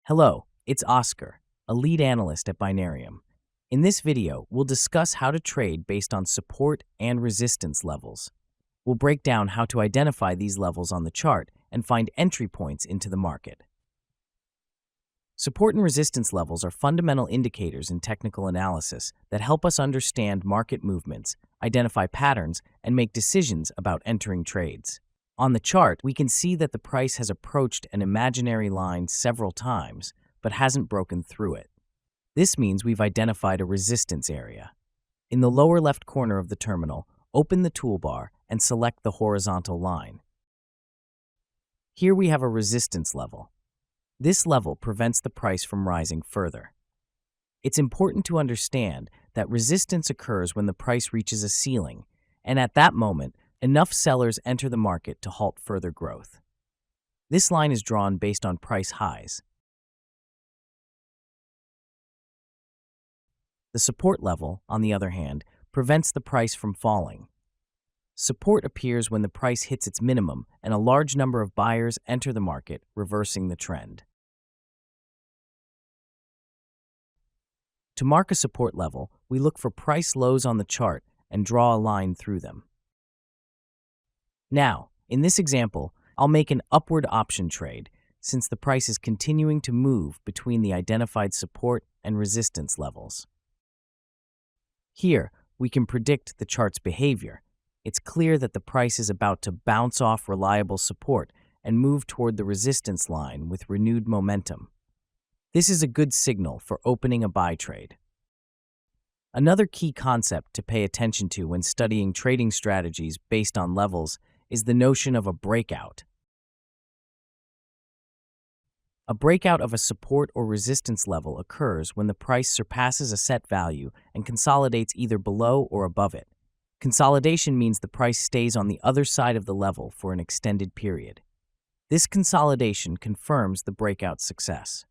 Hello, it's Oscar, a lead analyst at Binarium. In this video, we'll discuss how to trade based on support and resistance levels. We'll break down how to identify these levels on the chart and find entry points into the market. Support and resistance levels are fundamental indicators in technical analysis that help us understand market movements, identify patterns, and make decisions about entering trades. On the chart, we can see that the price has approached an imaginary line several times, but hasn't broken through it. This means we've identified a resistance area. In the lower left corner of the terminal, open the toolbar and select the horizontal line. Here we have a resistance level. This level prevents the price from rising further. It's important to understand that resistance occurs when the price reaches a ceiling, and at that moment, enough sellers enter the market to halt further growth. This line is drawn based on price highs. The support level, on the other hand, prevents the price from falling. Support appears when the price hits its minimum and a large number of buyers enter the market, reversing the trend. To mark a support level, we look for price lows on the chart and draw a line through them. Now, in this example, I'll make an upward option trade since the price is continuing to move between the identified support and resistance levels. Here, we can predict the chart's behavior. It's clear that the price is about to bounce off reliable support and move toward the resistance line with renewed momentum. This is a good signal for opening a buy trade. Another key concept to pay attention to when studying trading strategies based on levels is the notion of a breakout. A breakout of a support or resistance level occurs when the price surpasses a set value and consolidates either below or above it. Consolidation means the price stays on the other side of the level for an extended period. This consolidation confirms the breakout's success.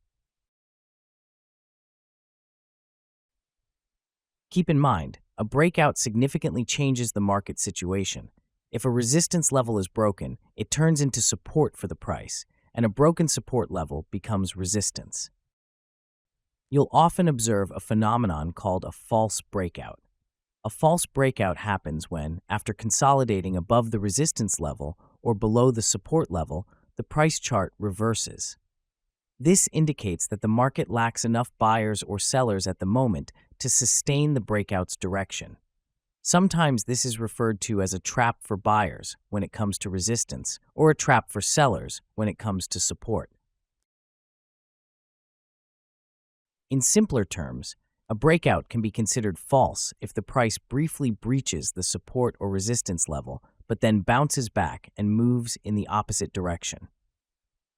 Keep in mind, a breakout significantly changes the market situation. If a resistance level is broken, it turns into support for the price, and a broken support level becomes resistance. You'll often observe a phenomenon called a false breakout. A false breakout happens when, after consolidating above the resistance level or below the support level, the price chart reverses. This indicates that the market lacks enough buyers or sellers at the moment to sustain the breakout's direction. Sometimes this is referred to as a trap for buyers when it comes to resistance, or a trap for sellers when it comes to support. In simpler terms, a breakout can be considered false if the price briefly breaches the support or resistance level, but then bounces back and moves in the opposite direction.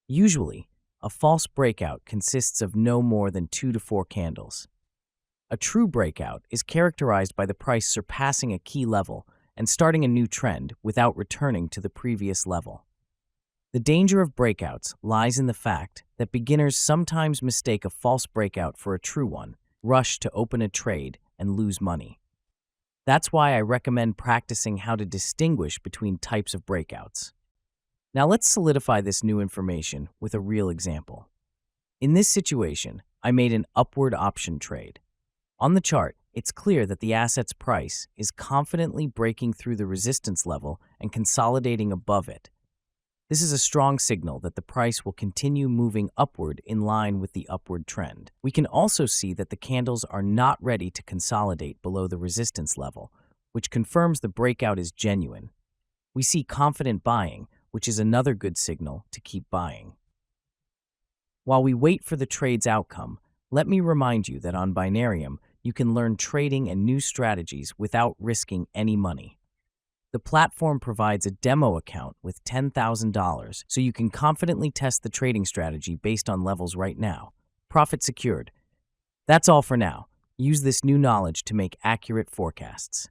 Usually, a false breakout consists of no more than 2 to 4 candles. A true breakout is characterized by the price surpassing a key level and starting a new trend without returning to the previous level. The danger of breakouts lies in the fact that beginners sometimes mistake a false breakout for a true one, rush to open a trade, and lose money. That's why I recommend practicing how to distinguish between types of breakouts. Now let's solidify this new information with a real example. In this situation, I made an upward option trade. On the chart, it's clear that the asset's price is confidently breaking through the resistance level and consolidating above it. This is a strong signal that the price will continue moving upward in line with the upward trend. We can also see that the candles are not ready to consolidate below the resistance level, which confirms the breakout is genuine. We see confident buying, which is another good signal to keep buying. While we wait for the trade's outcome, let me remind you that on Binarium, you can learn trading and new strategies without risking any money. The platform provides a demo account with $10,000 so you can confidently test the trading strategy based on levels right now. Profit secured. That's all for now. Use this new knowledge to make accurate forecasts.